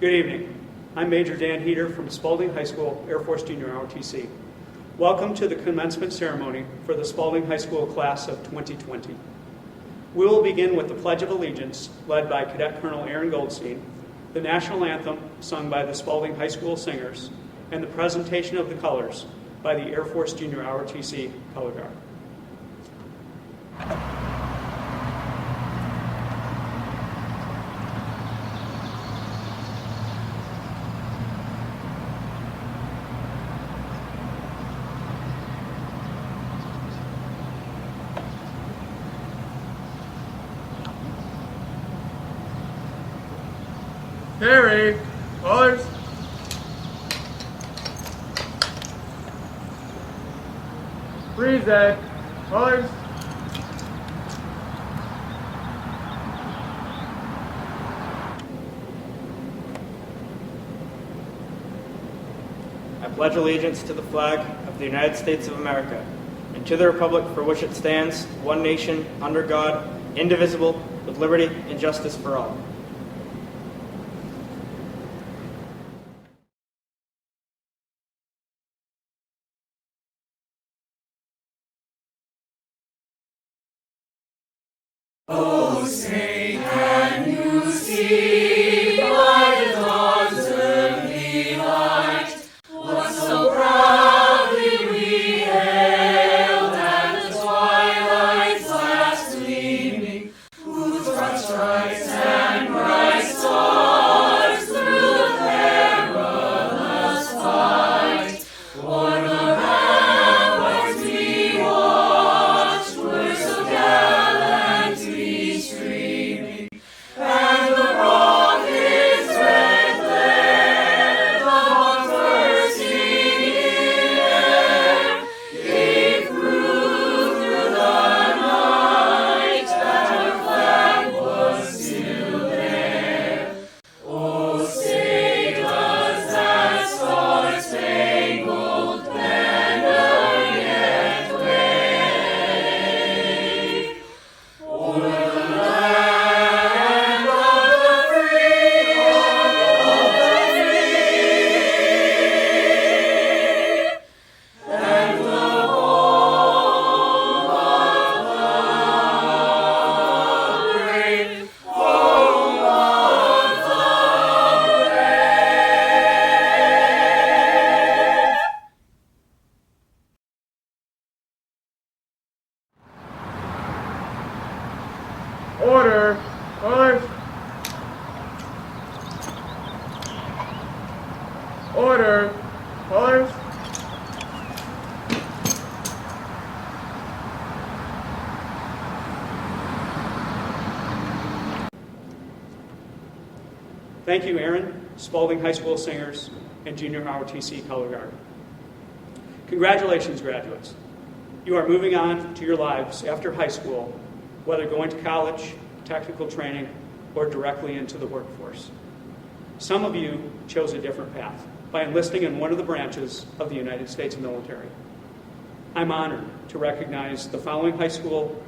Good evening. I'm Major Dan Heater from Spaulding High School, Air Force Junior ROTC. Welcome to the commencement ceremony for the Spaulding High School class of 2020. We will begin with the Pledge of Allegiance, led by Cadet Colonel Aaron Goldstein, the national anthem sung by the Spaulding High School singers, and the presentation of the colors by the Air Force Junior ROTC Color Guard. Harry, colors. Freeze, colors. I pledge allegiance to the flag of the United States of America and to the republic for which it stands, one nation, under God, indivisible, with liberty and justice for all. Oh, say can you see by the dawn's early light what so proudly we hailed at the twilight's last gleaming, whose broad stripes and bright stars through the perilous fight o'er the ramparts we watched were so gallantly streaming, and the rocket's red glare of bursting in air gave proof through the night that our flag was still there. Oh, say does that star-spangled banner yet wave o'er the land of the free, and the home of the brave, home of the brave. Order, colors. Order, colors. Thank you, Aaron, Spaulding High School singers, and Junior ROTC Color Guard. Congratulations, graduates. You are moving on to your lives after high school, whether going to college, technical training, or directly into the workforce. Some of you chose a different path by enlisting in one of the branches of the United States military. I'm honored to recognize the following high school.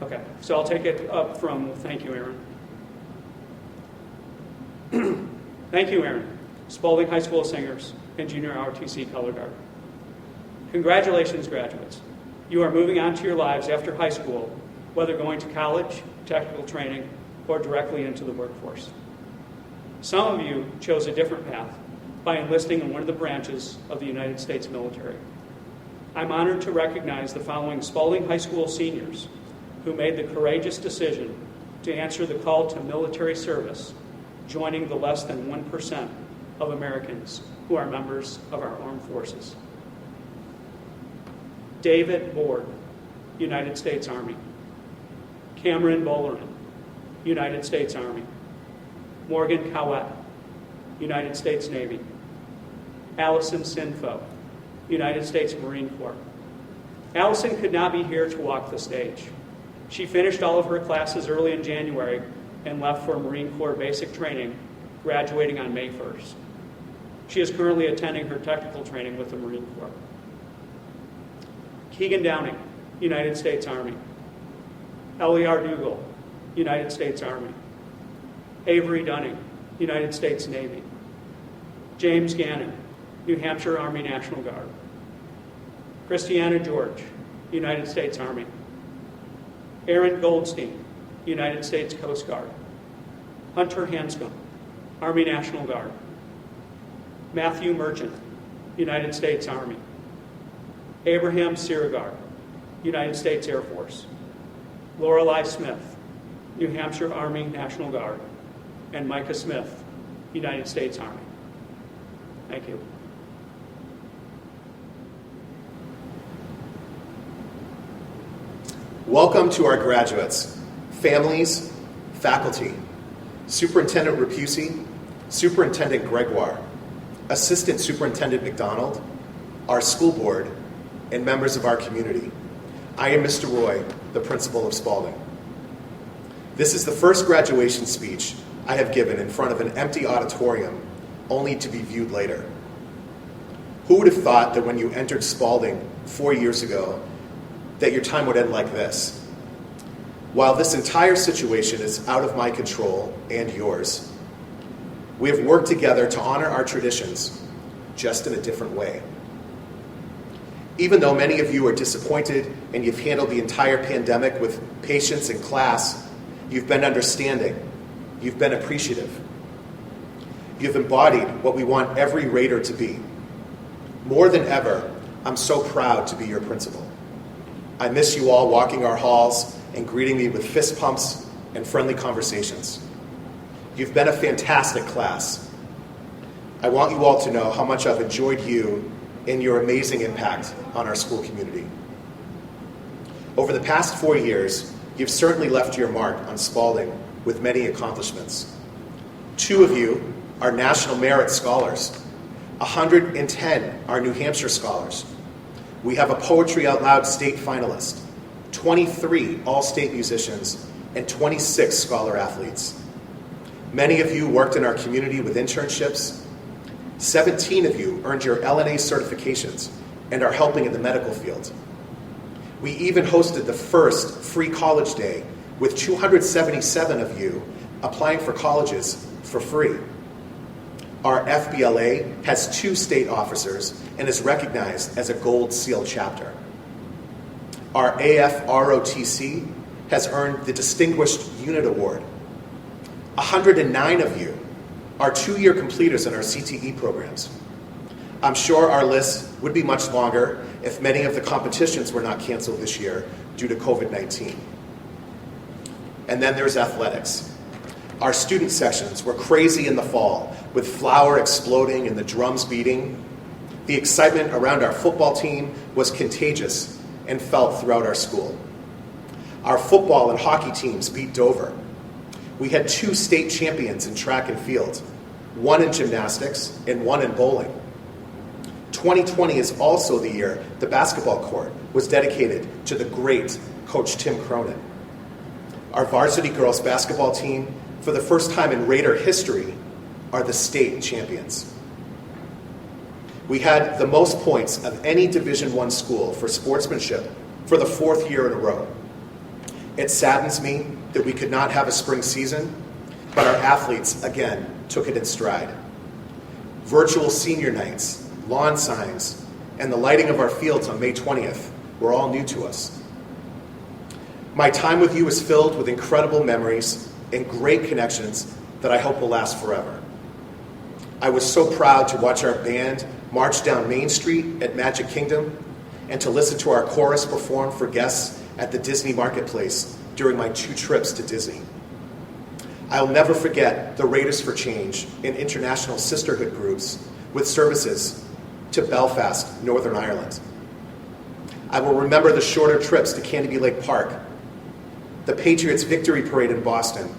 Okay, so I'll take it up from thank you, Aaron. Thank you, Aaron, Spaulding High School singers, and Junior ROTC Color Guard. Congratulations, graduates. You are moving on to your lives after high school, whether going to college, technical training, or directly into the workforce. Some of you chose a different path by enlisting in one of the branches of the United States military. I'm honored to recognize the following Spaulding High School seniors who made the courageous decision to answer the call to military service, joining the less than 1% of Americans who are members of our armed forces. David Board, United States Army. Cameron Bolarin, United States Army. Morgan Cowett, United States Navy. Allison Sinfo, United States Marine Corps. Allison could not be here to walk the stage. She finished all of her classes early in January and left for Marine Corps basic training, graduating on May 1st. She is currently attending her technical training with the Marine Corps. Keegan Downing, United States Army. L.E.R. Dougal, United States Army. Avery Dunning, United States Navy. James Gannon, New Hampshire Army National Guard. Christiana George, United States Army. Aaron Goldstein, United States Coast Guard. Hunter Hanscom, Army National Guard. Matthew Merchant, United States Army. Abraham Sirigar, United States Air Force. Lorelei Smith, New Hampshire Army National Guard. And Micah Smith, United States Army. Thank you. Welcome to our graduates, families, faculty, Superintendent Rapusi, Superintendent Gregoire, Assistant Superintendent McDonald, our school board, and members of our community. I am Mr. Roy, the principal of Spaulding. This is the first graduation speech I have given in front of an empty auditorium, only to be viewed later. Who would have thought that when you entered Spaulding 4 years ago, that your time would end like this? While this entire situation is out of my control and yours, we have worked together to honor our traditions, just in a different way. Even though many of you are disappointed and you've handled the entire pandemic with patience and class, you've been understanding, you've been appreciative. You've embodied what we want every Raider to be. More than ever, I'm so proud to be your principal. I miss you all walking our halls and greeting me with fist pumps and friendly conversations. You've been a fantastic class. I want you all to know how much I've enjoyed you and your amazing impact on our school community. Over the past 4 years, you've certainly left your mark on Spaulding with many accomplishments. 2 of you are National Merit Scholars. 110 are New Hampshire Scholars. We have a Poetry Out Loud state finalist, 23 all-state musicians, and 26 scholar athletes. Many of you worked in our community with internships. 17 of you earned your LNA certifications and are helping in the medical field. We even hosted the first free college day with 277 of you applying for colleges for free. Our FBLA has 2 state officers and is recognized as a Gold Seal chapter. Our AFROTC has earned the Distinguished Unit Award. 109 of you are 2-year completers in our CTE programs. I'm sure our list would be much longer if many of the competitions were not canceled this year due to COVID-19. And then there's athletics. Our student sessions were crazy in the fall, with flour exploding and the drums beating. The excitement around our football team was contagious and felt throughout our school. Our football and hockey teams beat Dover. We had 2 state champions in track and field, 1 in gymnastics and 1 in bowling. 2020 is also the year the basketball court was dedicated to the great Coach Tim Cronin. Our varsity girls basketball team, for the first time in Raider history, are the state champions. We had the most points of any Division I school for sportsmanship for the 4th year in a row. It saddens me that we could not have a spring season, but our athletes, again, took it in stride. Virtual senior nights, lawn signs, and the lighting of our fields on May 20th were all new to us. My time with you is filled with incredible memories and great connections that I hope will last forever. I was so proud to watch our band march down Main Street at Magic Kingdom and to listen to our chorus perform for guests at the Disney Marketplace during my 2 trips to Disney. I'll never forget the Raiders for Change and international sisterhood groups with services to Belfast, Northern Ireland. I will remember the shorter trips to Canopy Lake Park, the Patriots Victory Parade in Boston,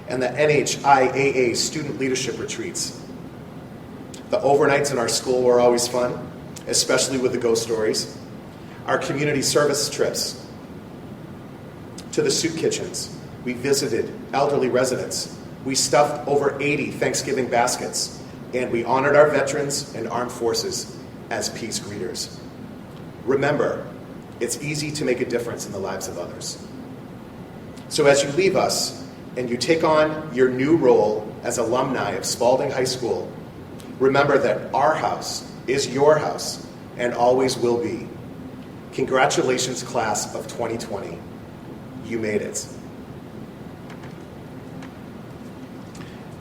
and the NHIAA student leadership retreats. The overnights in our school were always fun, especially with the ghost stories. Our community service trips to the soup kitchens. We visited elderly residents. We stuffed over 80 Thanksgiving baskets, and we honored our veterans and armed forces as peace greeters. Remember, it's easy to make a difference in the lives of others. So as you leave us, and you take on your new role as alumni of Spaulding High School, remember that our house is your house and always will be. Congratulations, class of 2020. You made it.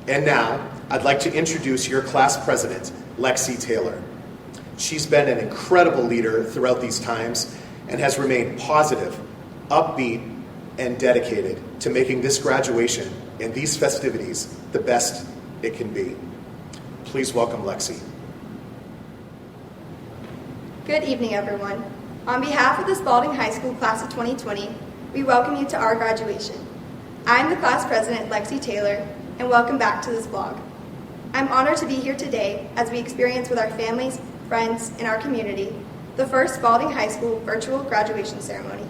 And now, I'd like to introduce your class president, Lexi Taylor. She's been an incredible leader throughout these times and has remained positive, upbeat, and dedicated to making this graduation and these festivities the best it can be. Please welcome Lexi. Good evening, everyone. On behalf of the Spaulding High School class of 2020, we welcome you to our graduation. I'm the class president, Lexi Taylor, and welcome back to this vlog. I'm honored to be here today as we experience with our families, friends, and our community the first Spaulding High School virtual graduation ceremony.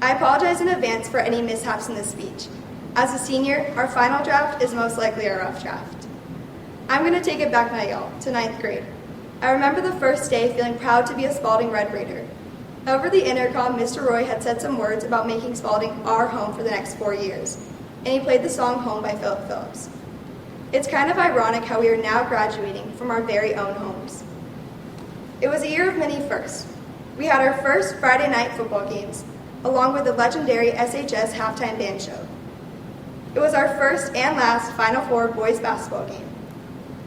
I apologize in advance for any mishaps in this speech. As a senior, our final draft is most likely a rough draft. I'm going to take it back now, y'all, to 9th grade. I remember the first day feeling proud to be a Spaulding Red Raider. Over the intercom, Mr. Roy had said some words about making Spaulding our home for the next 4 years, and he played the song Home by Philip Phillips. It's kind of ironic how we are now graduating from our very own homes. It was a year of many firsts. We had our first Friday night football games, along with the legendary SHS halftime band show. It was our first and last Final Four boys basketball game.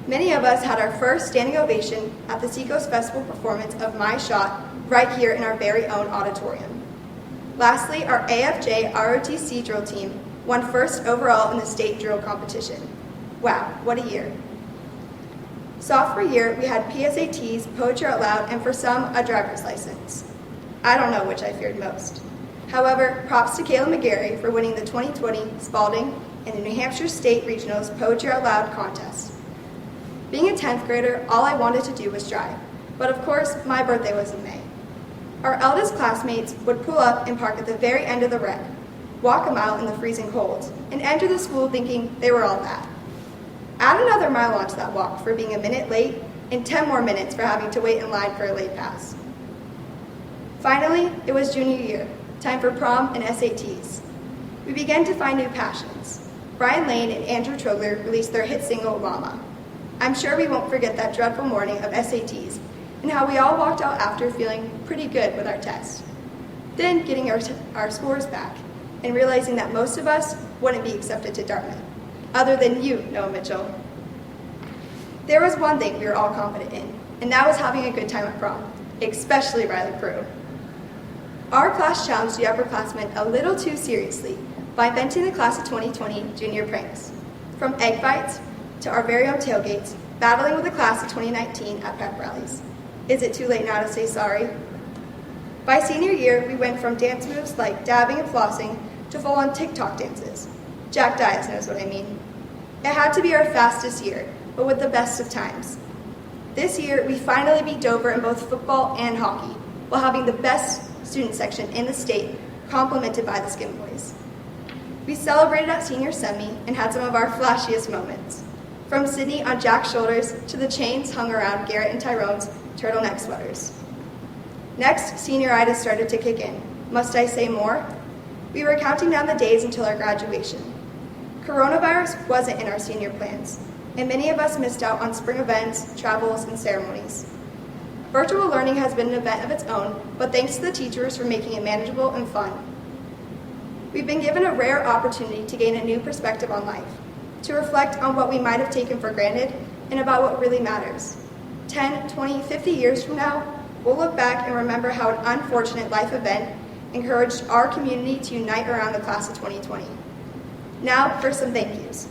Many of us had our first standing ovation at the Seacoast Festival performance of My Shot right here in our very own auditorium. Lastly, our AFJ ROTC drill team won first overall in the state drill competition. Wow, what a year. Sophomore year, we had PSATs, Poetry Out Loud, and for some, a driver's license. I don't know which I feared most. However, props to Kayla McGarry for winning the 2020 Spaulding and the New Hampshire State Regionals Poetry Out Loud contest. Being a 10th grader, all I wanted to do was drive. But of course, my birthday was in May. Our eldest classmates would pull up and park at the very end of the rec, walk a mile in the freezing cold, and enter the school thinking they were all that. Add another mile onto that walk for being a minute late, and 10 more minutes for having to wait in line for a late pass. Finally, it was junior year, time for prom and SATs. We began to find new passions. Brian Lane and Andrew Trogler released their hit single, Mama. I'm sure we won't forget that dreadful morning of SATs and how we all walked out after feeling pretty good with our test. Then getting our scores back and realizing that most of us wouldn't be accepted to Dartmouth, other than you, Noah Mitchell. There was one thing we were all confident in, and that was having a good time at prom, especially Riley Prue. Our class challenged the upperclassmen a little too seriously by inventing the class of 2020 junior pranks, from egg fights to our very own tailgates, battling with the class of 2019 at pep rallies. Is it too late now to say sorry? By senior year, we went from dance moves like dabbing and flossing to full-on TikTok dances. Jack Dias knows what I mean. It had to be our fastest year, but with the best of times. This year, we finally beat Dover in both football and hockey, while having the best student section in the state, complemented by the Skin Boys. We celebrated at senior semi and had some of our flashiest moments, from Sydney on Jack's shoulders to the chains hung around Garrett and Tyrone's turtleneck sweaters. Next, senioritis started to kick in. Must I say more? We were counting down the days until our graduation. Coronavirus wasn't in our senior plans, and many of us missed out on spring events, travels, and ceremonies. Virtual learning has been an event of its own, but thanks to the teachers for making it manageable and fun. We've been given a rare opportunity to gain a new perspective on life, to reflect on what we might have taken for granted and about what really matters. 10, 20, 50 years from now, we'll look back and remember how an unfortunate life event encouraged our community to unite around the class of 2020. Now for some thank yous.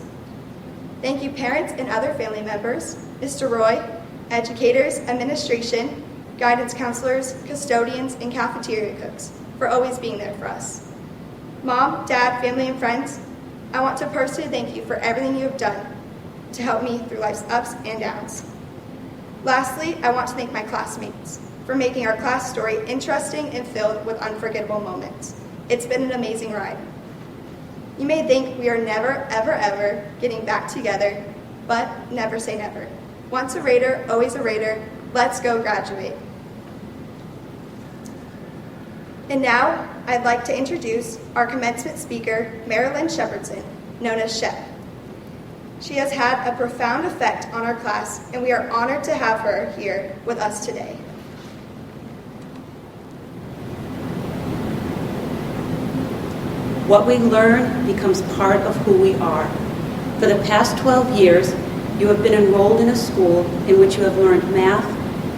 Thank you parents and other family members, Mr. Roy, educators, administration, guidance counselors, custodians, and cafeteria cooks for always being there for us. Mom, Dad, family, and friends, I want to personally thank you for everything you have done to help me through life's ups and downs. Lastly, I want to thank my classmates for making our class story interesting and filled with unforgettable moments. It's been an amazing ride. You may think we are never, ever, ever getting back together, but never say never. Once a Raider, always a Raider. Let's go graduate. And now, I'd like to introduce our commencement speaker, Marilyn Shepherdson, known as Shep. She has had a profound effect on our class, and we are honored to have her here with us today. What we learn becomes part of who we are. For the past 12 years, you have been enrolled in a school in which you have learned math,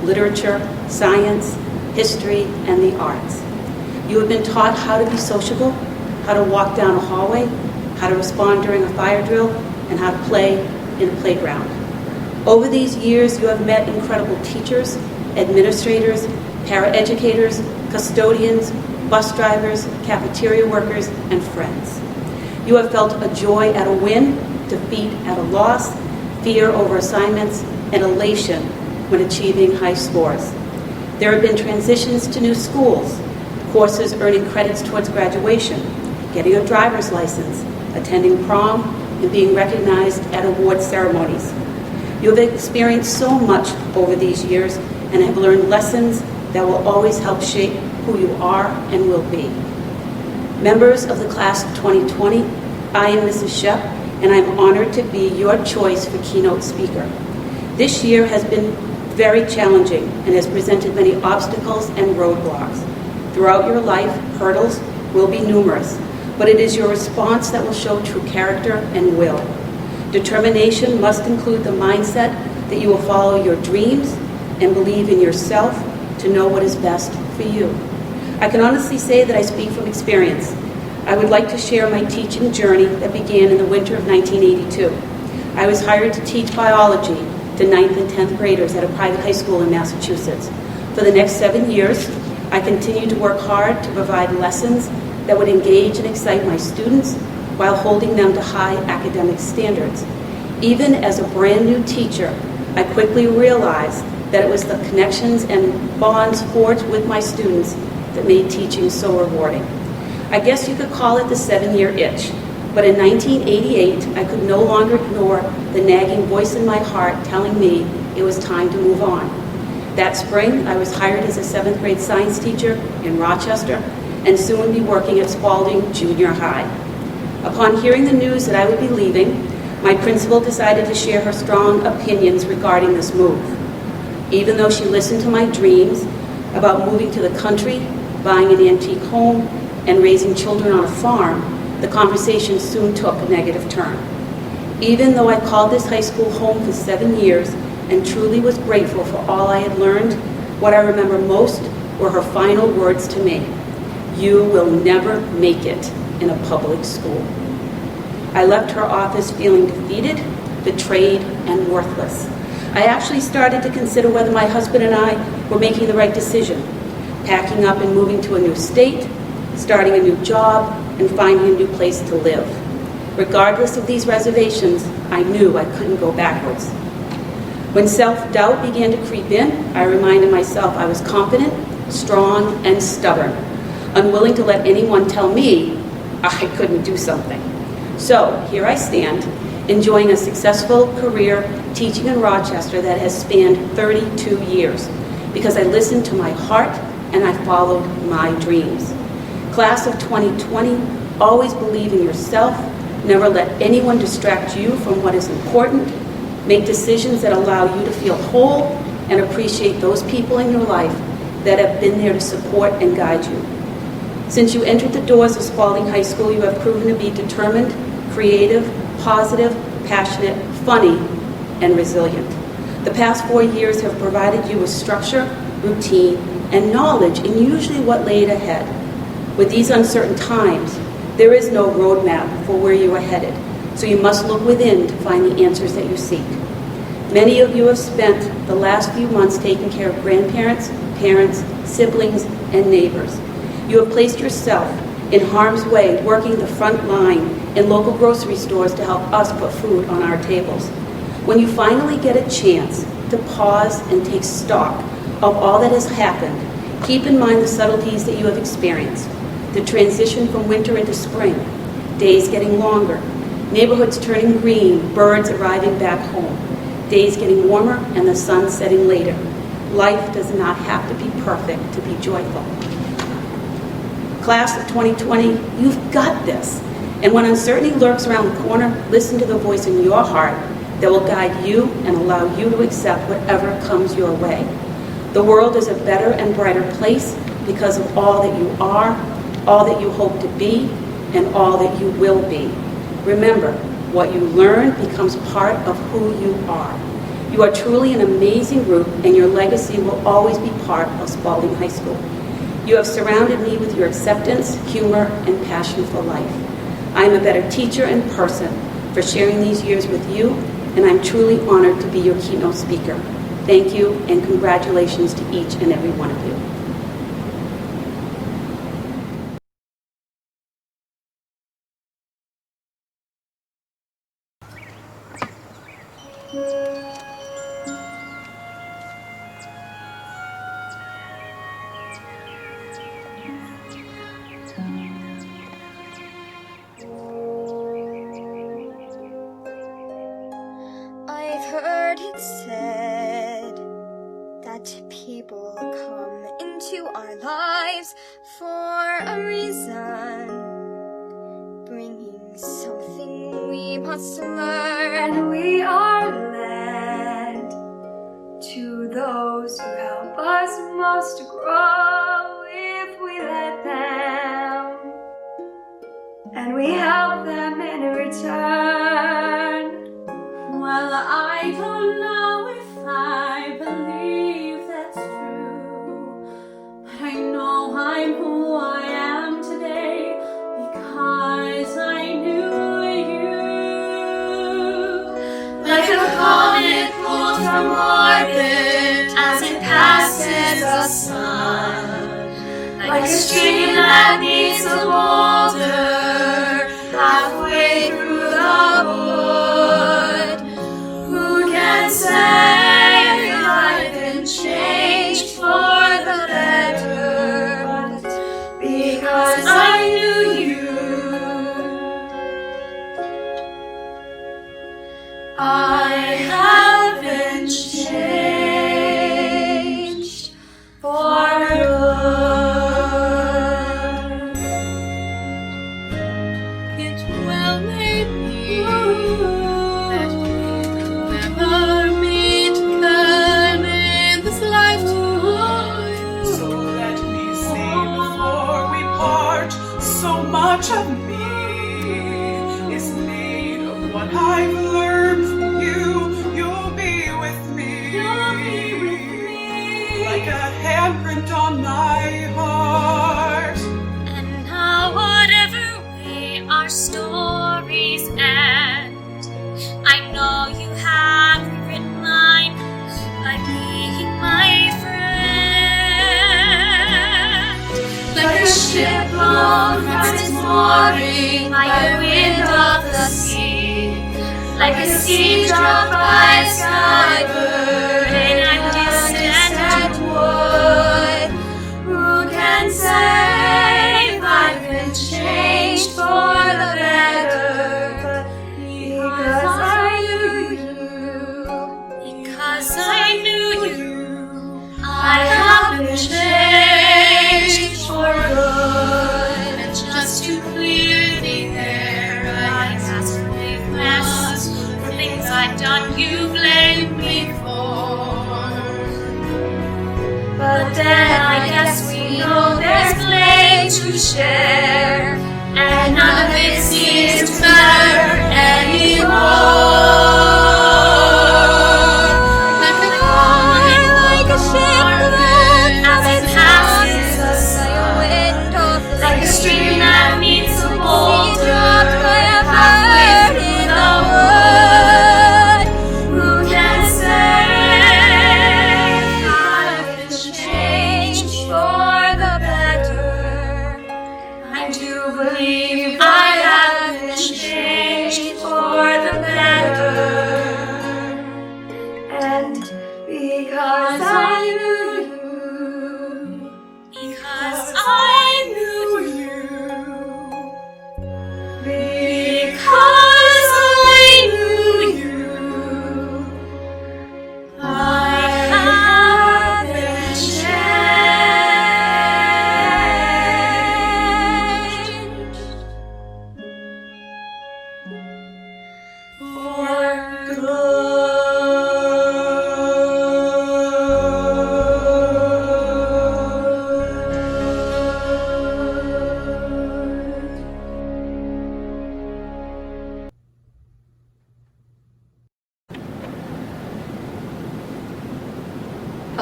literature, science, history, and the arts. You have been taught how to be sociable, how to walk down a hallway, how to respond during a fire drill, and how to play in a playground. Over these years, you have met incredible teachers, administrators, paraeducators, custodians, bus drivers, cafeteria workers, and friends. You have felt a joy at a win, defeat at a loss, fear over assignments, and elation when achieving high scores. There have been transitions to new schools, courses earning credits towards graduation, getting a driver's license, attending prom, and being recognized at award ceremonies. You have experienced so much over these years and have learned lessons that will always help shape who you are and will be. Members of the class of 2020, I am Mrs. Shep, and I'm honored to be your choice for keynote speaker. This year has been very challenging and has presented many obstacles and roadblocks. Throughout your life, hurdles will be numerous, but it is your response that will show true character and will. Determination must include the mindset that you will follow your dreams and believe in yourself to know what is best for you. I can honestly say that I speak from experience. I would like to share my teaching journey that began in the winter of 1982. I was hired to teach biology to 9th and 10th graders at a private high school in Massachusetts. For the next 7 years, I continued to work hard to provide lessons that would engage and excite my students while holding them to high academic standards. Even as a brand new teacher, I quickly realized that it was the connections and bonds forged with my students that made teaching so rewarding. I guess you could call it the 7-year itch, but in 1988, I could no longer ignore the nagging voice in my heart telling me it was time to move on. That spring, I was hired as a 7th grade science teacher in Rochester and soon be working at Spaulding Junior High. Upon hearing the news that I would be leaving, my principal decided to share her strong opinions regarding this move. Even though she listened to my dreams about moving to the country, buying an antique home, and raising children on a farm, the conversation soon took a negative turn. Even though I called this high school home for 7 years and truly was grateful for all I had learned, what I remember most were her final words to me: "You will never make it in a public school." I left her office feeling defeated, betrayed, and worthless. I actually started to consider whether my husband and I were making the right decision, packing up and moving to a new state, starting a new job, and finding a new place to live. Regardless of these reservations, I knew I couldn't go backwards. When self-doubt began to creep in, I reminded myself I was confident, strong, and stubborn, unwilling to let anyone tell me I couldn't do something. So here I stand, enjoying a successful career teaching in Rochester that has spanned 32 years, because I listened to my heart and I followed my dreams. Class of 2020, always believe in yourself, never let anyone distract you from what is important, make decisions that allow you to feel whole, and appreciate those people in your life that have been there to support and guide you. Since you entered the doors of Spaulding High School, you have proven to be determined, creative, positive, passionate, funny, and resilient. The past 4 years have provided you with structure, routine, and knowledge in usually what laid ahead. With these uncertain times, there is no roadmap for where you are headed, so you must look within to find the answers that you seek. Many of you have spent the last few months taking care of grandparents, parents, siblings, and neighbors. You have placed yourself in harm's way, working the front line in local grocery stores to help us put food on our tables. When you finally get a chance to pause and take stock of all that has happened, keep in mind the subtleties that you have experienced. The transition from winter into spring, days getting longer, neighborhoods turning green, birds arriving back home, days getting warmer and the sun setting later. Life does not have to be perfect to be joyful. Class of 2020, you've got this. And when uncertainty lurks around the corner, listen to the voice in your heart that will guide you and allow you to accept whatever comes your way. The world is a better and brighter place because of all that you are, all that you hope to be, and all that you will be. Remember, what you learn becomes part of who you are. You are truly an amazing group, and your legacy will always be part of Spaulding High School. You have surrounded me with your acceptance, humor, and passion for life. I am a better teacher and person for sharing these years with you, and I'm truly honored to be your keynote speaker. Thank you, and congratulations to each and every one of you. I've heard it said that people come into our lives for a reason, bringing something we must learn. And we are led to those who help us most to grow if we let them, and we help them in return. Well, I don't know if I believe that's true, but I know I'm who I am today because I knew you. Like a comet pulled from orbit as it passes the sun, like a stream that meets a boulder halfway through the wood. Who can say I've been changed for the better? Because I knew you. I have been changed for good. It well may be that we will never meet again in this lifetime. So let me say before we part, so much of me is made of what I've learned from you. You'll be with me. You'll be with me. Like a handprint on my heart. And now whatever way our stories end, I know you have written mine by being my friend. Like a ship blown from its mooring by the wind of the sea, like a seed dropped by a skybird in a distant wood. Who can say I've been changed for the better? Because I knew you. Because I knew you. I have been changed for good. And just to clear the air, I ask forgiveness for things I've done you blamed me for. But then I guess we know there's blame to share, and none of it seems to matter anymore. Like a comet, like a ship blown as it passes the wind of the sea, like a stream that meets a boulder halfway through the wood. Who can say I've been changed for the better? I do believe I have been changed for the better. And because I knew you, because I knew you, because I knew you, I have been changed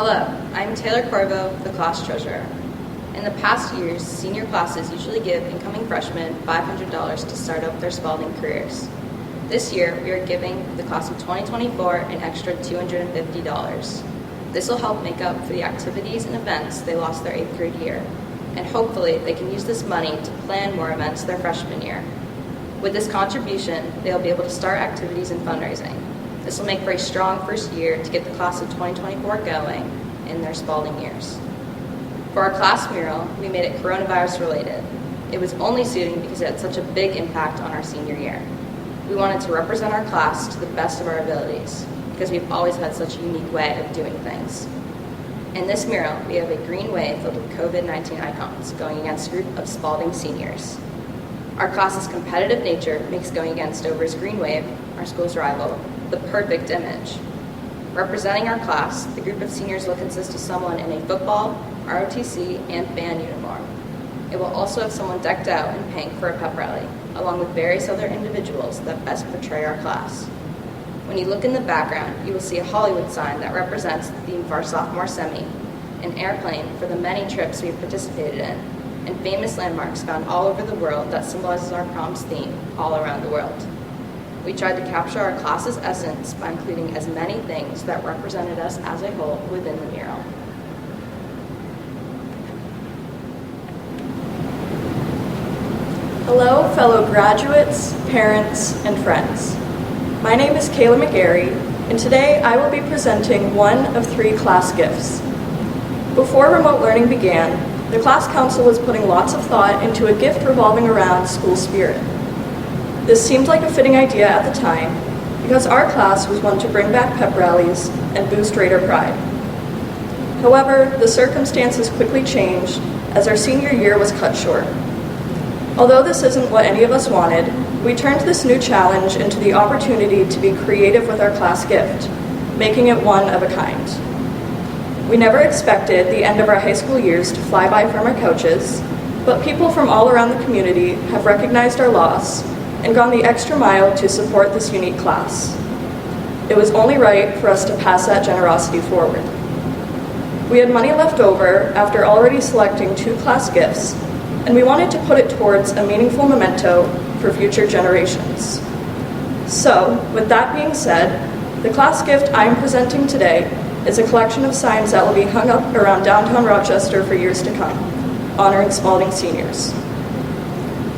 Hello, I'm Taylor Corvo, the class treasurer. In the past years, senior classes usually give incoming freshmen $500 to start up their Spaulding careers. This year, we are giving the class of 2024 an extra $250. This will help make up for the activities and events they lost their 8th grade year, and hopefully they can use this money to plan more events their freshman year. With this contribution, they will be able to start activities and fundraising. This will make for a strong first year to get the class of 2024 going in their Spaulding years. For our class mural, we made it coronavirus related. It was only suiting because it had such a big impact on our senior year. We wanted to represent our class to the best of our abilities because we've always had such a unique way of doing things. In this mural, we have a green wave filled with COVID-19 icons going against a group of Spaulding seniors. Our class's competitive nature makes going against Dover's green wave, our school's rival, the perfect image. Representing our class, the group of seniors will consist of someone in a football, ROTC, and band uniform. It will also have someone decked out in pink for a pep rally, along with various other individuals that best portray our class. When you look in the background, you will see a Hollywood sign that represents the theme of our sophomore semi, an airplane for the many trips we have participated in, and famous landmarks found all over the world that symbolizes our prom's theme all around the world. We tried to capture our class's essence by including as many things that represented us as a whole within the mural. Hello, fellow graduates, parents, and friends. My name is Kayla McGarry, and today I will be presenting one of 3 class gifts. Before remote learning began, the class council was putting lots of thought into a gift revolving around school spirit. This seemed like a fitting idea at the time because our class was one to bring back pep rallies and boost Raider pride. However, the circumstances quickly changed as our senior year was cut short. Although this isn't what any of us wanted, we turned this new challenge into the opportunity to be creative with our class gift, making it one of a kind. We never expected the end of our high school years to fly by from our couches, but people from all around the community have recognized our loss and gone the extra mile to support this unique class. It was only right for us to pass that generosity forward. We had money left over after already selecting 2 class gifts, and we wanted to put it towards a meaningful memento for future generations. So, with that being said, the class gift I am presenting today is a collection of signs that will be hung up around downtown Rochester for years to come, honoring Spaulding seniors.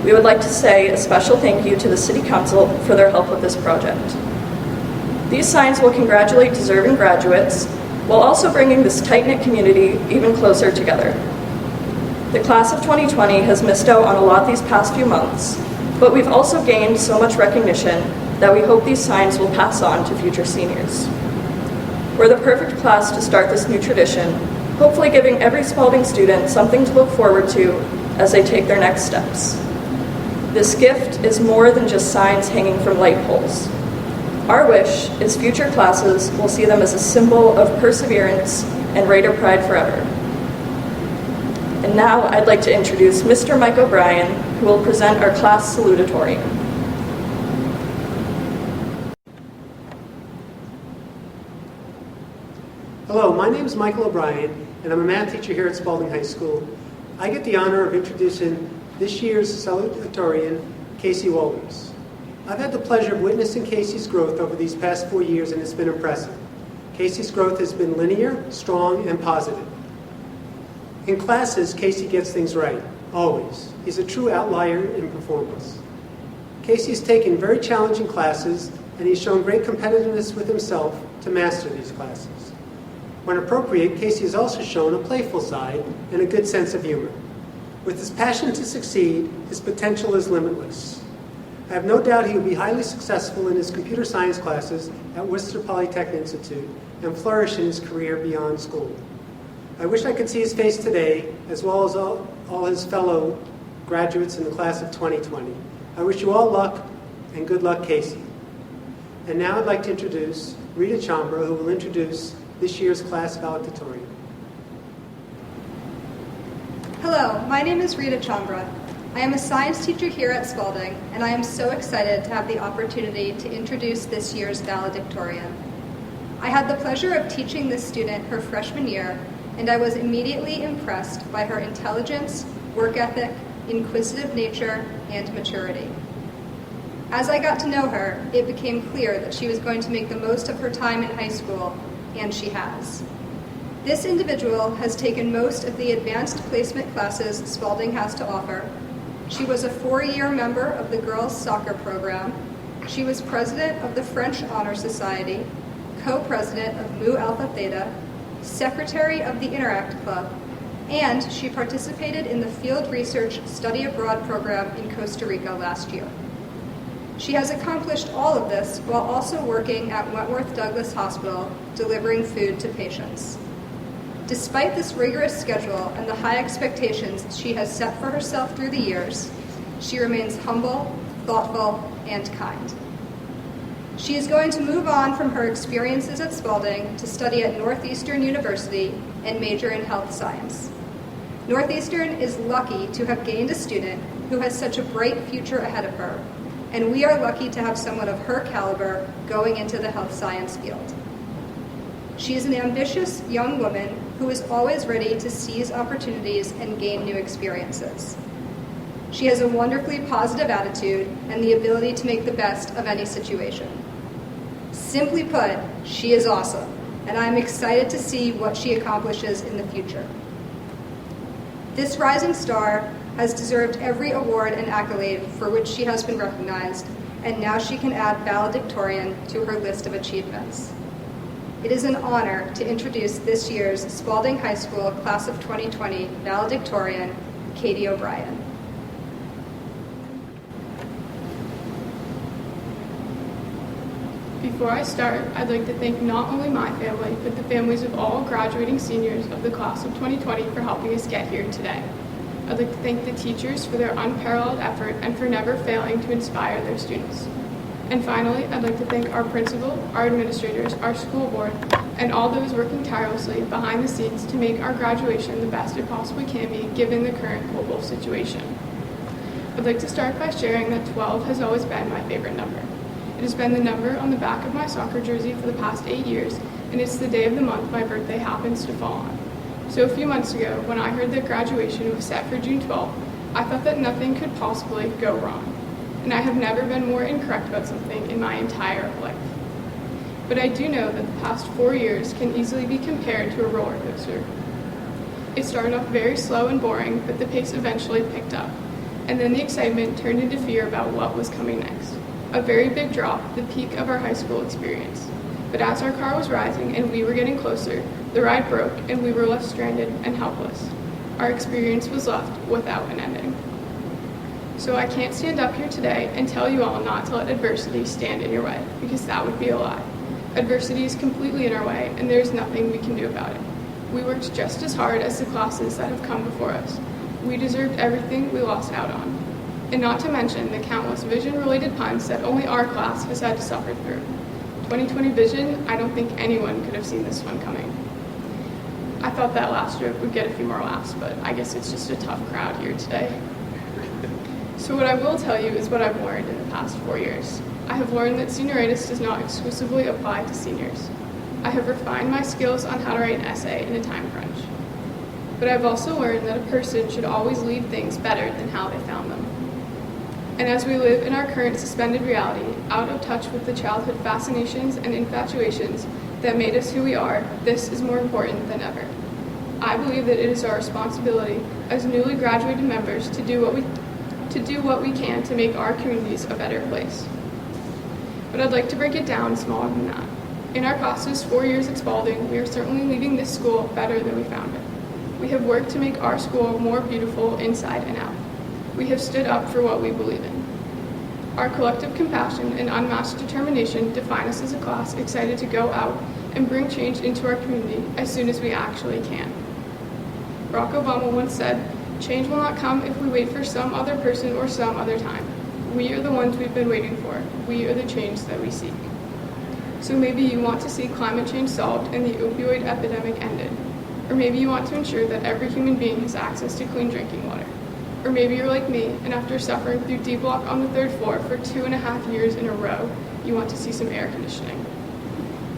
We would like to say a special thank you to the City Council for their help with this project. These signs will congratulate deserving graduates while also bringing this tight-knit community even closer together. The class of 2020 has missed out on a lot these past few months, but we've also gained so much recognition that we hope these signs will pass on to future seniors. We're the perfect class to start this new tradition, hopefully giving every Spaulding student something to look forward to as they take their next steps. This gift is more than just signs hanging from light poles. Our wish is future classes will see them as a symbol of perseverance and Raider pride forever. And now I'd like to introduce Mr. Mike O'Brien, who will present our class salutatorium. Hello, my name is Michael O'Brien, and I'm a math teacher here at Spaulding High School. I get the honor of introducing this year's salutatorian, Casey Walters. I've had the pleasure of witnessing Casey's growth over these past 4 years, and it's been impressive. Casey's growth has been linear, strong, and positive. In classes, Casey gets things right, always. He's a true outlier in performance. Casey's taken very challenging classes, and he's shown great competitiveness with himself to master these classes. When appropriate, Casey has also shown a playful side and a good sense of humor. With his passion to succeed, his potential is limitless. I have no doubt he will be highly successful in his computer science classes at Worcester Polytechnic Institute and flourish in his career beyond school. I wish I could see his face today, as well as all his fellow graduates in the class of 2020. I wish you all luck, and good luck, Casey. And now I'd like to introduce Rita Chambra, who will introduce this year's class valedictorian. Hello, my name is Rita Chambra. I am a science teacher here at Spaulding, and I am so excited to have the opportunity to introduce this year's valedictorian. I had the pleasure of teaching this student her freshman year, and I was immediately impressed by her intelligence, work ethic, inquisitive nature, and maturity. As I got to know her, it became clear that she was going to make the most of her time in high school, and she has. This individual has taken most of the advanced placement classes Spaulding has to offer. She was a 4-year member of the girls' soccer program. She was president of the French Honor Society, co-president of Mu Alpha Theta, secretary of the Interact Club, and she participated in the Field Research Study Abroad program in Costa Rica last year. She has accomplished all of this while also working at Wentworth Douglas Hospital, delivering food to patients. Despite this rigorous schedule and the high expectations she has set for herself through the years, she remains humble, thoughtful, and kind. She is going to move on from her experiences at Spaulding to study at Northeastern University and major in health science. Northeastern is lucky to have gained a student who has such a bright future ahead of her, and we are lucky to have someone of her caliber going into the health science field. She is an ambitious young woman who is always ready to seize opportunities and gain new experiences. She has a wonderfully positive attitude and the ability to make the best of any situation. Simply put, she is awesome, and I'm excited to see what she accomplishes in the future. This rising star has deserved every award and accolade for which she has been recognized, and now she can add valedictorian to her list of achievements. It is an honor to introduce this year's Spaulding High School Class of 2020 valedictorian, Katie O'Brien. Before I start, I'd like to thank not only my family, but the families of all graduating seniors of the class of 2020 for helping us get here today. I'd like to thank the teachers for their unparalleled effort and for never failing to inspire their students. And finally, I'd like to thank our principal, our administrators, our school board, and all those working tirelessly behind the scenes to make our graduation the best it possibly can be given the current global situation. I'd like to start by sharing that 12 has always been my favorite number. It has been the number on the back of my soccer jersey for the past 8 years, and it's the day of the month my birthday happens to fall on. So a few months ago, when I heard that graduation was set for June 12th, I thought that nothing could possibly go wrong. And I have never been more incorrect about something in my entire life. But I do know that the past 4 years can easily be compared to a roller coaster. It started off very slow and boring, but the pace eventually picked up. And then the excitement turned into fear about what was coming next. A very big drop, the peak of our high school experience. But as our car was rising and we were getting closer, the ride broke and we were left stranded and helpless. Our experience was left without an ending. So I can't stand up here today and tell you all not to let adversity stand in your way, because that would be a lie. Adversity is completely in our way, and there's nothing we can do about it. We worked just as hard as the classes that have come before us. We deserved everything we lost out on. And not to mention the countless vision-related puns that only our class has had to suffer through. 2020 vision, I don't think anyone could have seen this one coming. I thought that last joke would get a few more laughs, but I guess it's just a tough crowd here today. So what I will tell you is what I've learned in the past 4 years. I have learned that senioritis does not exclusively apply to seniors. I have refined my skills on how to write an essay in a time crunch. But I've also learned that a person should always leave things better than how they found them. And as we live in our current suspended reality, out of touch with the childhood fascinations and infatuations that made us who we are, this is more important than ever. I believe that it is our responsibility as newly graduated members to do what we can to make our communities a better place. But I'd like to break it down smaller than that. In our classes 4 years at Spaulding, we are certainly leaving this school better than we found it. We have worked to make our school more beautiful inside and out. We have stood up for what we believe in. Our collective compassion and unmatched determination define us as a class excited to go out and bring change into our community as soon as we actually can. Barack Obama once said, "Change will not come if we wait for some other person or some other time. We are the ones we've been waiting for. We are the change that we seek." So maybe you want to see climate change solved and the opioid epidemic ended. Or maybe you want to ensure that every human being has access to clean drinking water. Or maybe you're like me, and after suffering through D-block on the 3rd floor for 2.5 years in a row, you want to see some air conditioning.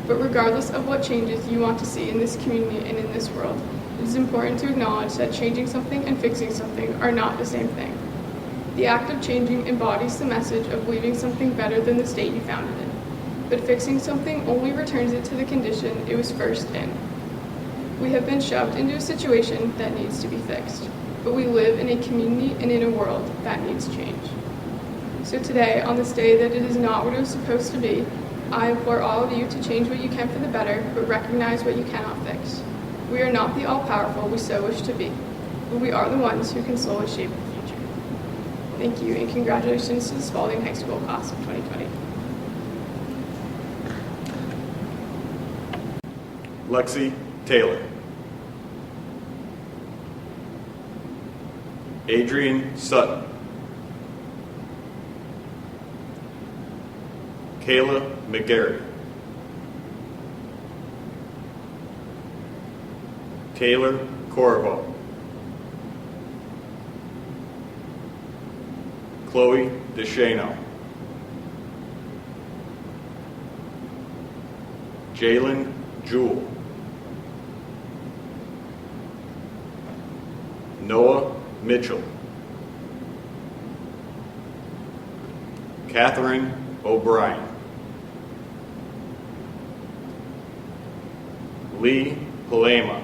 But regardless of what changes you want to see in this community and in this world, it is important to acknowledge that changing something and fixing something are not the same thing. The act of changing embodies the message of leaving something better than the state you found it in. But fixing something only returns it to the condition it was first in. We have been shoved into a situation that needs to be fixed, but we live in a community and in a world that needs change. So today, on this day that it is not what it was supposed to be, I implore all of you to change what you can for the better, but recognize what you cannot fix. We are not the all-powerful we so wish to be, but we are the ones who can slowly shape the future. Thank you, and congratulations to the Spaulding High School class of 2020. Lexi Taylor. Adrian Sutton. Kayla McGarry. Taylor Corvo. Chloe DeShano. Jalen Jewell. Noah Mitchell. Catherine O'Brien. Lee Palema.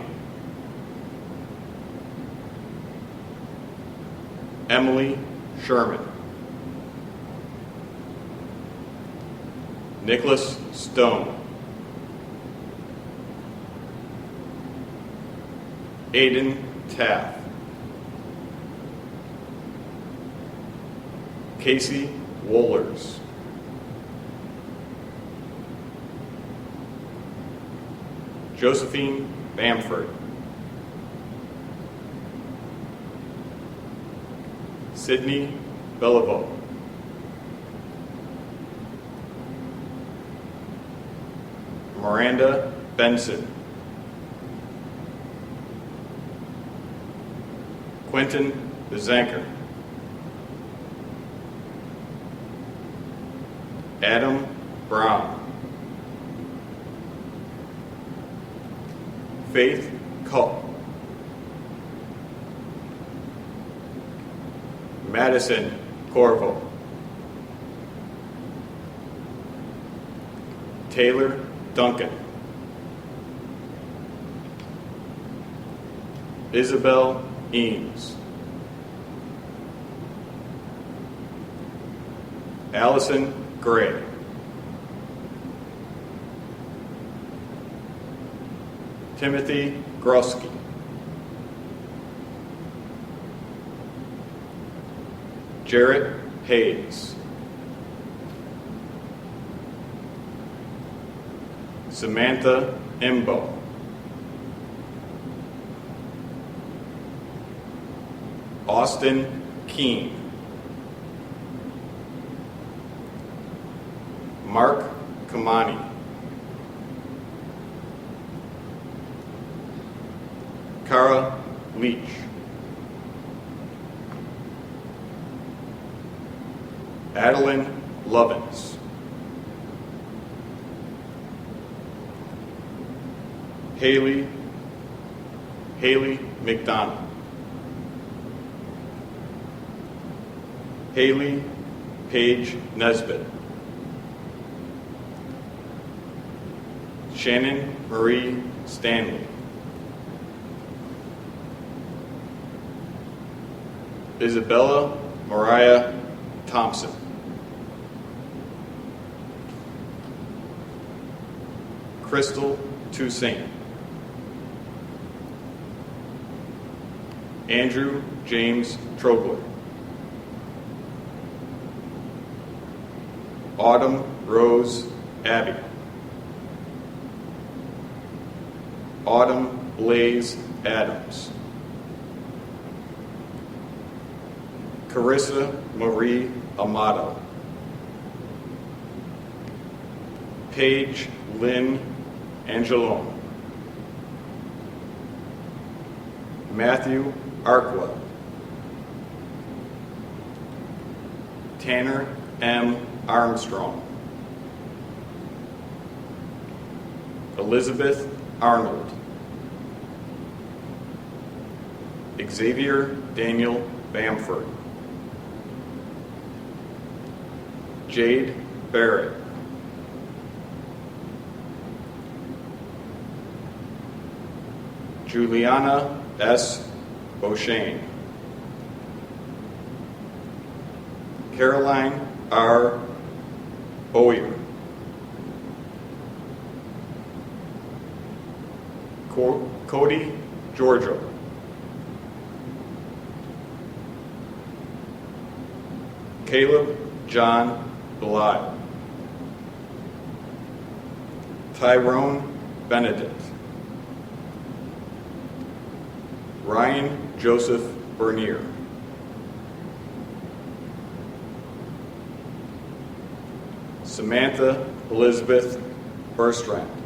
Emily Sherman. Nicholas Stone. Aiden Taft. Casey Wohlers. Josephine Bamford. Sydney Beliveau. Miranda Benson. Quentin Bezanker. Adam Brown. Faith Cull. Madison Corvo. Taylor Duncan. Isabel Eames. Allison Gray. Timothy Grosky. Jarrett Hayes. Samantha Imbo. Austin Keene. Mark Kamani. Kara Leach. Adeline Lovins. Haley McDonald. Haley Paige Nesbitt. Shannon Marie Stanley. Isabella Mariah Thompson. Crystal Toussaint. Andrew James Trogler. Autumn Rose Abbey. Autumn Blaze Adams. Carissa Marie Amato. Paige Lynn Angelone. Matthew Arkwell. Tanner M. Armstrong. Elizabeth Arnold. Xavier Daniel Bamford. Jade Barrett. Juliana S. Beauchesne. Caroline R. Boyer. Cody Giorgio. Caleb John Belial. Tyrone Benedict. Ryan Joseph Bernier. Samantha Elizabeth Berstrand.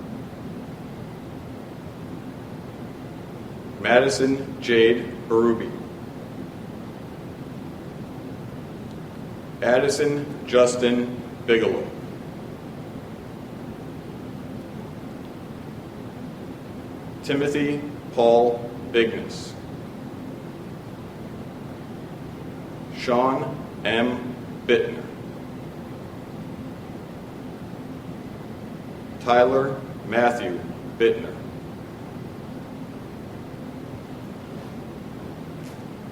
Madison Jade Berube. Addison Justin Bigelow. Timothy Paul Bigness. Sean M. Bittner. Tyler Matthew Bittner.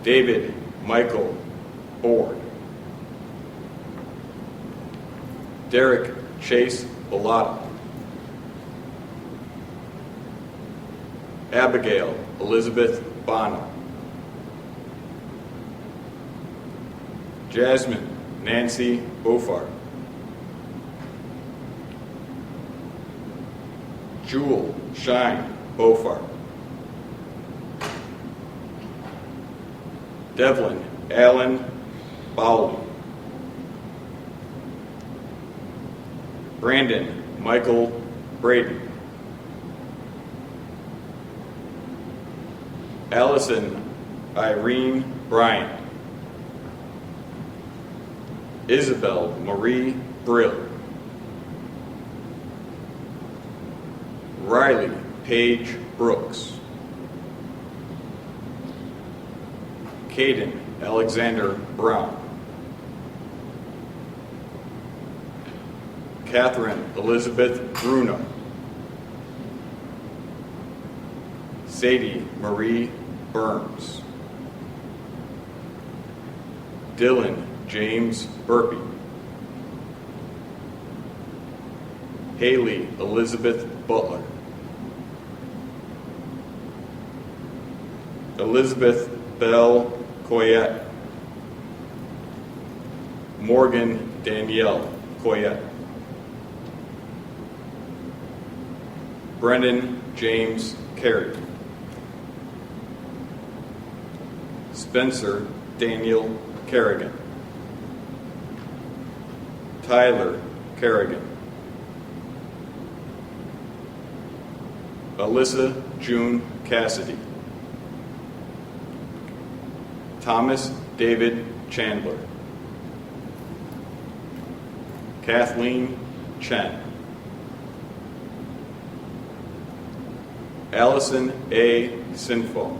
David Michael Board. Derek Chase Bellotta. Abigail Elizabeth Bonham. Jasmine Nancy Beaufort. Jewel Shine Beaufort. Devlin Allen Bowley. Brandon Michael Braden. Allison Irene Bryant. Isabel Marie Brill. Riley Paige Brooks. Caden Alexander Brown. Catherine Elizabeth Bruno. Sadie Marie Burns. Dylan James Burpee. Haley Elizabeth Butler. Elizabeth Bell Coyette. Morgan Danielle Coyette. Brendan James Carey. Spencer Daniel Kerrigan. Tyler Kerrigan. Alyssa June Cassidy. Thomas David Chandler. Kathleen Chen. Allison A. Sinfo.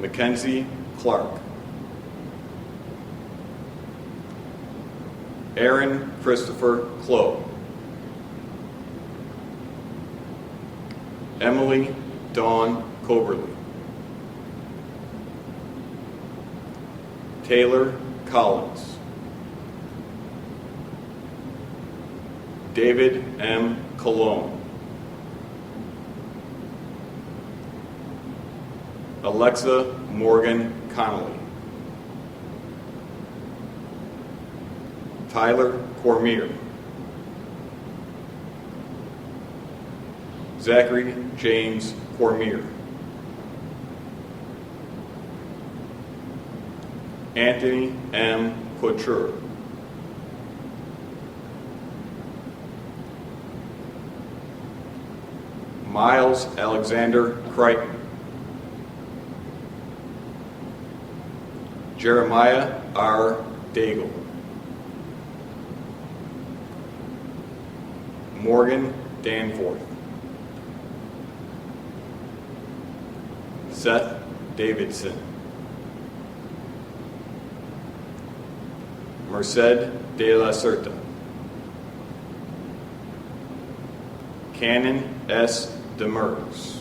Mackenzie Clark. Aaron Christopher Clough. Emily Dawn Coberly. Taylor Collins. David M. Cologne. Alexa Morgan Connolly. Tyler Cormier. Zachary James Cormier. Anthony M. Couture. Miles Alexander Crichton. Jeremiah R. Daigle. Morgan Danforth, Seth Davidson, Merced de la Certa, Canon S. Demers,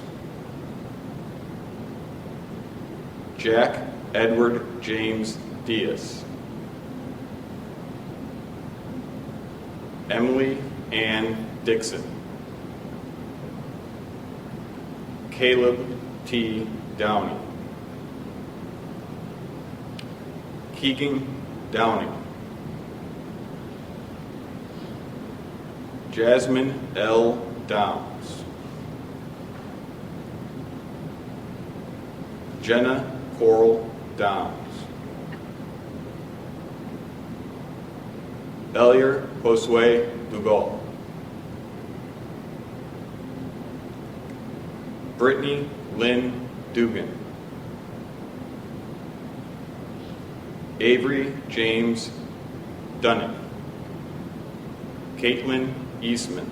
Jack Edward James Diaz, Emily Ann Dixon, Caleb T. Downey, Keegan Downing, Jasmine L. Downs, Jenna Coral Downs, Elier Josue Dugal, Brittany Lynn Dugan, Avery James Dunning, Caitlin Eastman,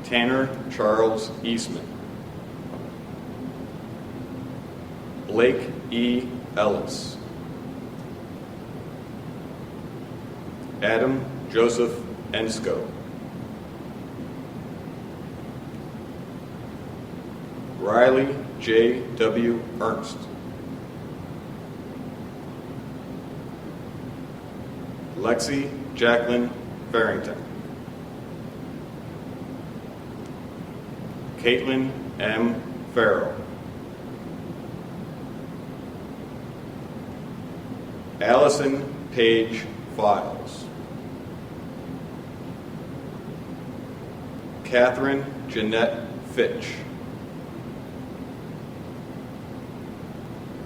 Tanner Charles Eastman, Blake E. Ellis, Adam Joseph Ensko, Riley J. W. Ernst, Lexi Jacqueline Farrington, Caitlin M. Farrell, Allison Page Files, Catherine Jeanette Fitch,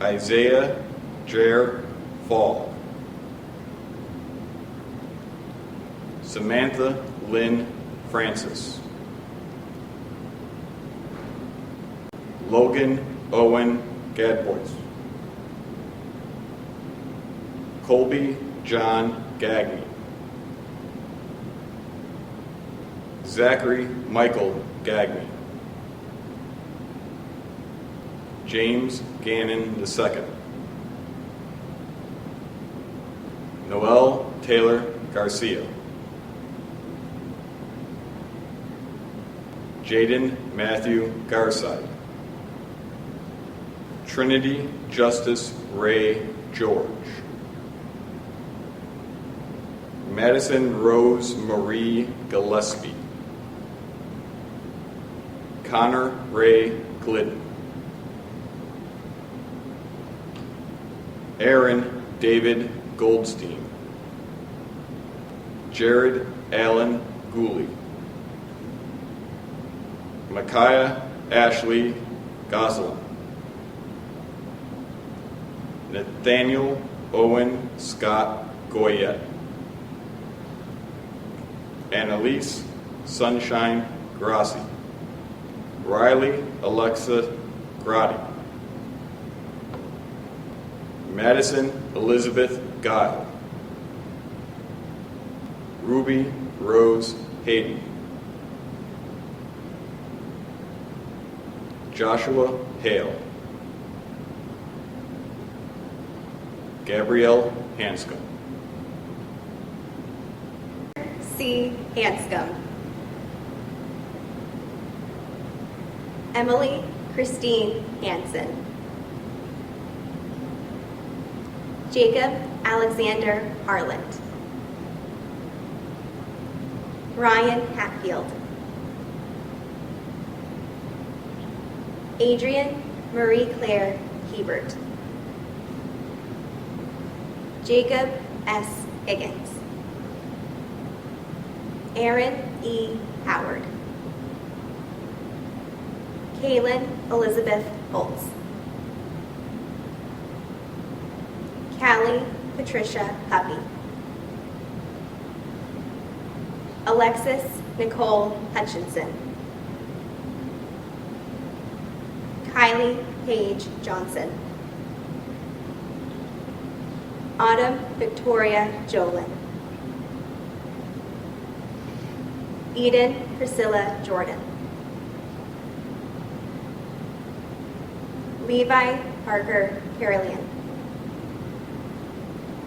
Isaiah Jer Fall, Samantha Lynn Francis, Logan Owen Gadbois, Colby John Gagney, Zachary Michael Gagney, James Gannon II, Noel Taylor Garcia, Jaden Matthew Garside, Trinity Justice Ray George, Madison Rose Marie Gillespie, Connor Ray Glidden, Aaron David Goldstein, Jared Allen Gooley, Micaiah Ashley Goslin, Nathaniel Owen Scott Goyette, Annalise Sunshine Grassi, Riley Alexa Grotti, Madison Elizabeth Guile, Ruby Rose Hayden, Joshua Hale, Gabrielle Hanscom, C. Hanscom, Emily Christine Hansen, Jacob Alexander Harland, Ryan Hatfield, Adrian Marie Claire Hebert, Jacob S. Higgins, Aaron E. Howard, Kaylin Elizabeth Holtz, Callie Patricia Puppy, Alexis Nicole Hutchinson, Kylie Paige Johnson, Autumn Victoria Jolin, Eden Priscilla Jordan. Levi Parker Caroline.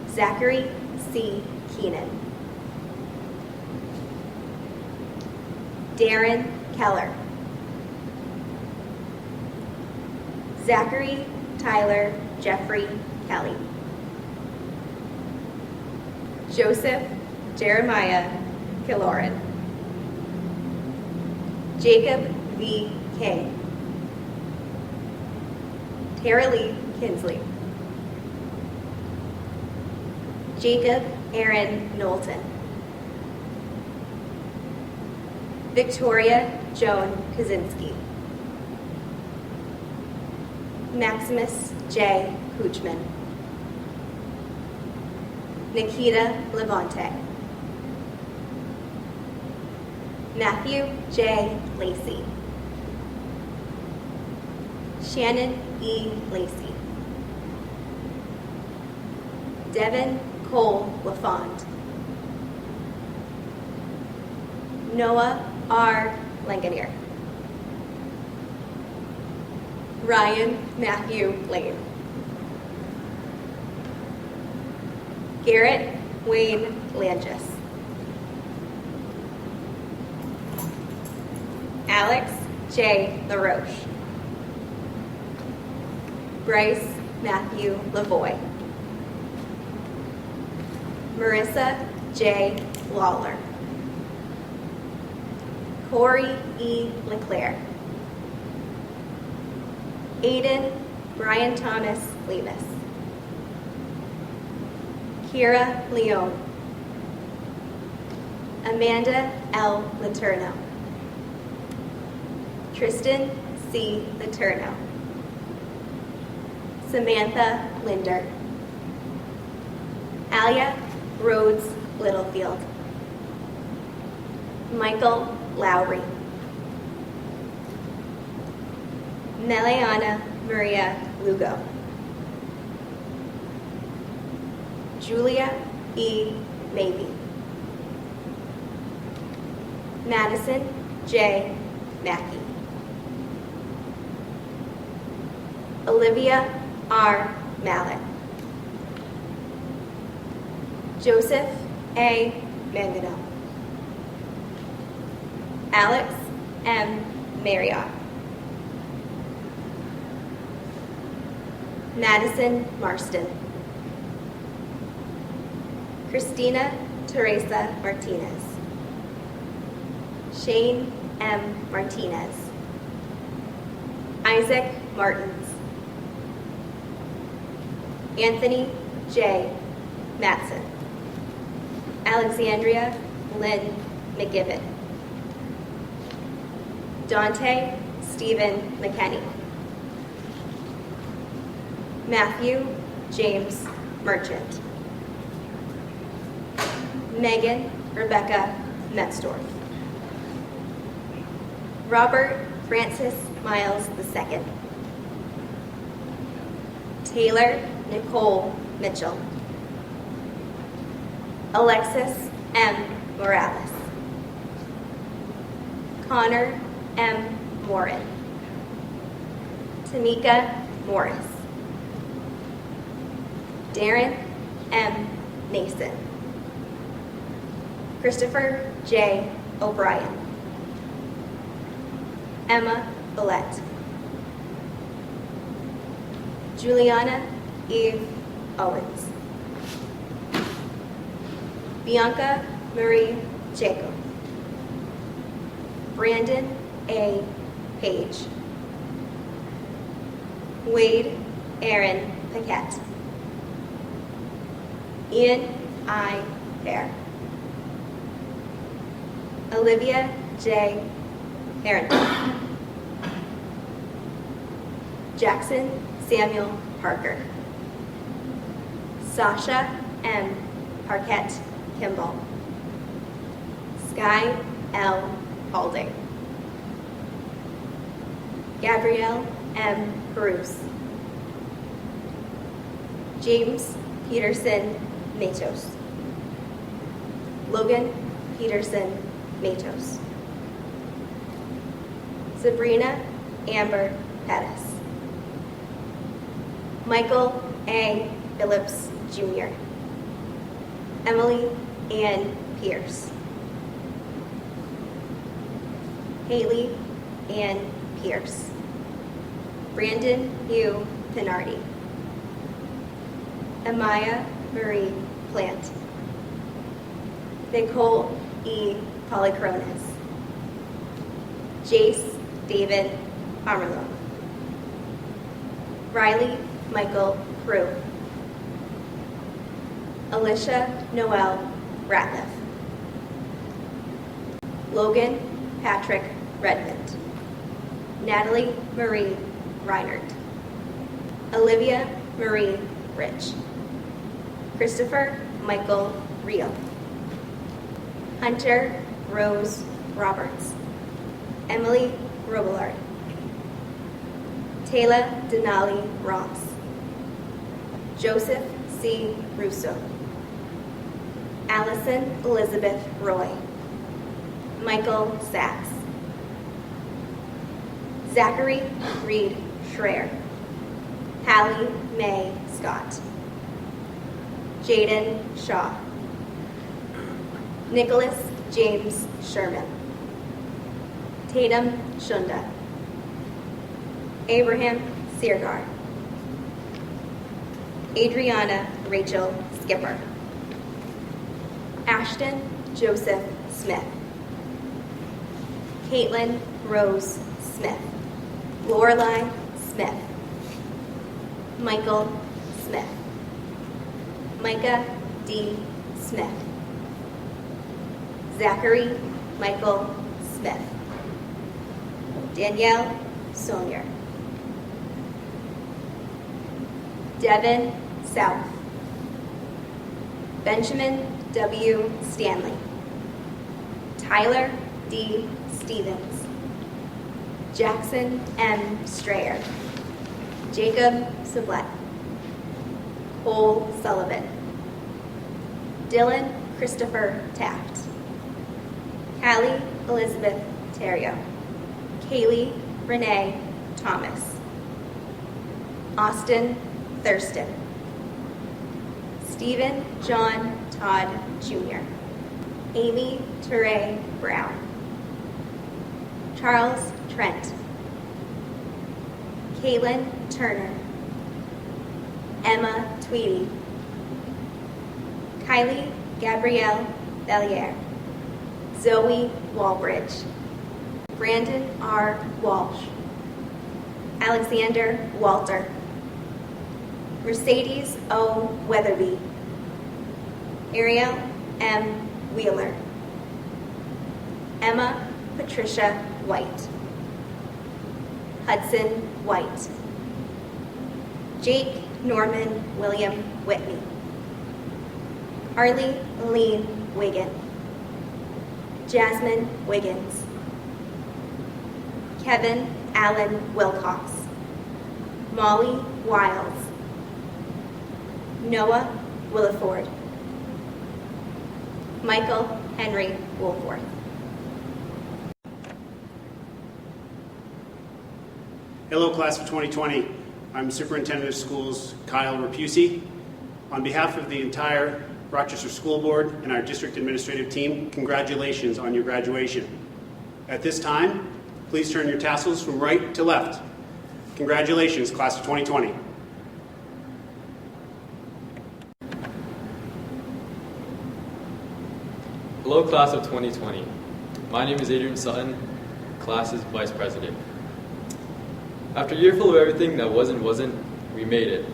Zachary C. Keenan. Darren Keller. Zachary Tyler Jeffrey Kelly. Joseph Jeremiah Killoran. Jacob V. King. Tara Lee Kinsley. Jacob Aaron Knowlton. Victoria Joan Kaczynski. Maximus J. Kuchman. Nikita Levante. Matthew J. Lacey. Shannon E. Lacey. Devin Cole LaFond. Noah R. Langonier. Ryan Matthew Lane. Garrett Wayne Langis. Alex J. LaRoche. Bryce Matthew Lavoie. Marissa J. Lawler. Corey E. LeClaire. Aiden Brian Thomas Levis. Kira Leone. Amanda L. Letourneau. Tristan C. Letourneau. Samantha Linder. Alia Rhodes Littlefield. Michael Lowry. Meleana Maria Lugo. Julia E. Mabey. Madison J. Mackey. Olivia R. Mallet. Joseph A. Mangano. Alex M. Marriott. Madison Marston. Christina Teresa Martinez. Shane M. Martinez. Isaac Martins. Anthony J. Matson. Alexandria Lynn McGibbon. Dante Stephen McKenney. Matthew James Merchant. Megan Rebecca Metzdorf. Robert Francis Miles II. Taylor Nicole Mitchell. Alexis M. Morales. Connor M. Morin. Tamika Morris. Darren M. Nason. Christopher J. O'Brien. Emma Villette. Juliana Eve Owens. Bianca Marie Jacob. Brandon A. Page. Wade Aaron Paquette. Ian I. Fair. Olivia J. Harrington. Jackson Samuel Parker. Sasha M. Parquette Kimball. Sky L. Paulding. Gabrielle M. Bruce. James Peterson Matos. Logan Peterson Matos. Sabrina Amber Pettis. Michael A. Phillips, Jr. Emily Ann Pierce. Haley Ann Pierce. Brandon Hugh Pinardi. Amaya Marie Plant. Nicole E. Polychronis. Jace David Amerlo. Riley Michael Crew. Alicia Noel Ratliff. Logan Patrick Redmond. Natalie Marie Reinert. Olivia Marie Rich. Christopher Michael Rio. Hunter Rose Roberts. Emily Robillard. Taylor Denali Ross. Joseph C. Russo. Allison Elizabeth Roy. Michael Sachs. Zachary Reed Schreier. Hallie Mae Scott. Jaden Shaw. Nicholas James Sherman. Tatum Shunda. Abraham Seargar. Adriana Rachel Skipper. Ashton Joseph Smith. Caitlin Rose Smith. Lorelai Smith. Michael Smith. Micah D. Smith. Zachary Michael Smith. Danielle Sonier. Devin South. Benjamin W. Stanley. Tyler D. Stevens. Jackson M. Strayer. Jacob Sublette. Cole Sullivan. Dylan Christopher Taft. Callie Elizabeth Terrio. Kaylee Renee Thomas. Austin Thurston. Stephen John Todd Jr. Amy Teray Brown. Charles Trent. Kaylin Turner. Emma Tweedy. Kylie Gabrielle Bellier. Zoe Walbridge. Brandon R. Walsh. Alexander Walter. Mercedes O. Weatherby. Ariel M. Wheeler. Emma Patricia White. Hudson White. Jake Norman William Whitney. Arlie Aline Wiggin. Jasmine Wiggins. Kevin Allen Wilcox. Molly Wiles. Noah Williford. Michael Henry Woolforth. Hello, class of 2020. I'm Superintendent of Schools Kyle Rapusi. On behalf of the entire Rochester School Board and our district administrative team, congratulations on your graduation. At this time, please turn your tassels from right to left. Congratulations, class of 2020. Hello, class of 2020. My name is Adrian Sutton, class's vice president. After a year full of everything that wasn't, we made it.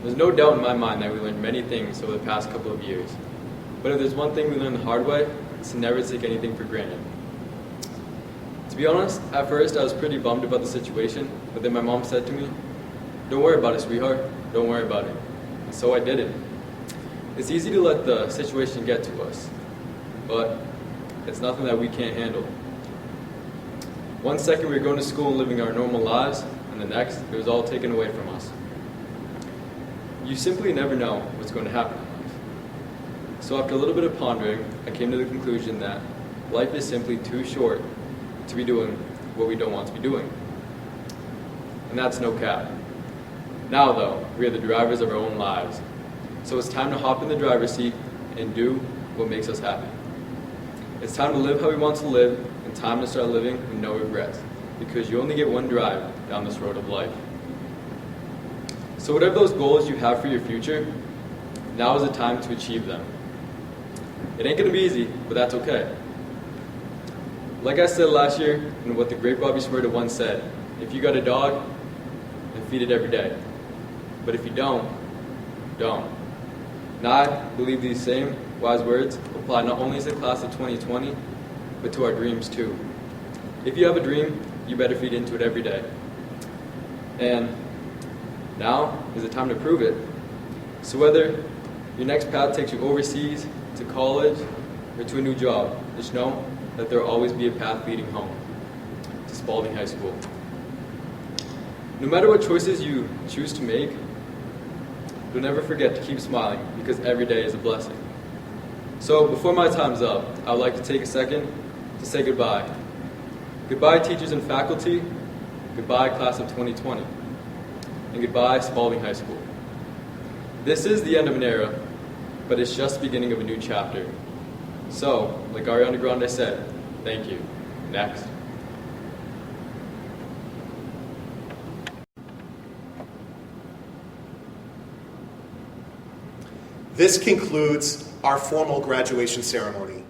There's no doubt in my mind that we learned many things over the past couple of years. But if there's one thing we learned the hard way, it's to never take anything for granted. To be honest, at first I was pretty bummed about the situation, but then my mom said to me, "Don't worry about it, sweetheart. Don't worry about it." And so I didn't. It's easy to let the situation get to us, but it's nothing that we can't handle. One second we were going to school and living our normal lives, and the next it was all taken away from us. You simply never know what's going to happen in life. So after a little bit of pondering, I came to the conclusion that life is simply too short to be doing what we don't want to be doing. And that's no cap. Now, though, we are the drivers of our own lives. So it's time to hop in the driver's seat and do what makes us happy. It's time to live how we want to live, and time to start living with no regrets, because you only get one drive down this road of life. So whatever those goals you have for your future, now is the time to achieve them. It ain't gonna be easy, but that's okay. Like I said last year, and what the great Bobby Shmurda once said, if you got a dog, then feed it every day. But if you don't, don't. Now I believe these same wise words apply not only to the class of 2020, but to our dreams too. If you have a dream, you better feed into it every day. And now is the time to prove it. So whether your next path takes you overseas, to college, or to a new job, just know that there will always be a path leading home, to Spaulding High School. No matter what choices you choose to make, you'll never forget to keep smiling, because every day is a blessing. So before my time's up, I would like to take a second to say goodbye. Goodbye, teachers and faculty. Goodbye, class of 2020. And goodbye, Spaulding High School. This is the end of an era, but it's just the beginning of a new chapter. So, like Ariana Grande said, thank you. Next. This concludes our formal graduation ceremony.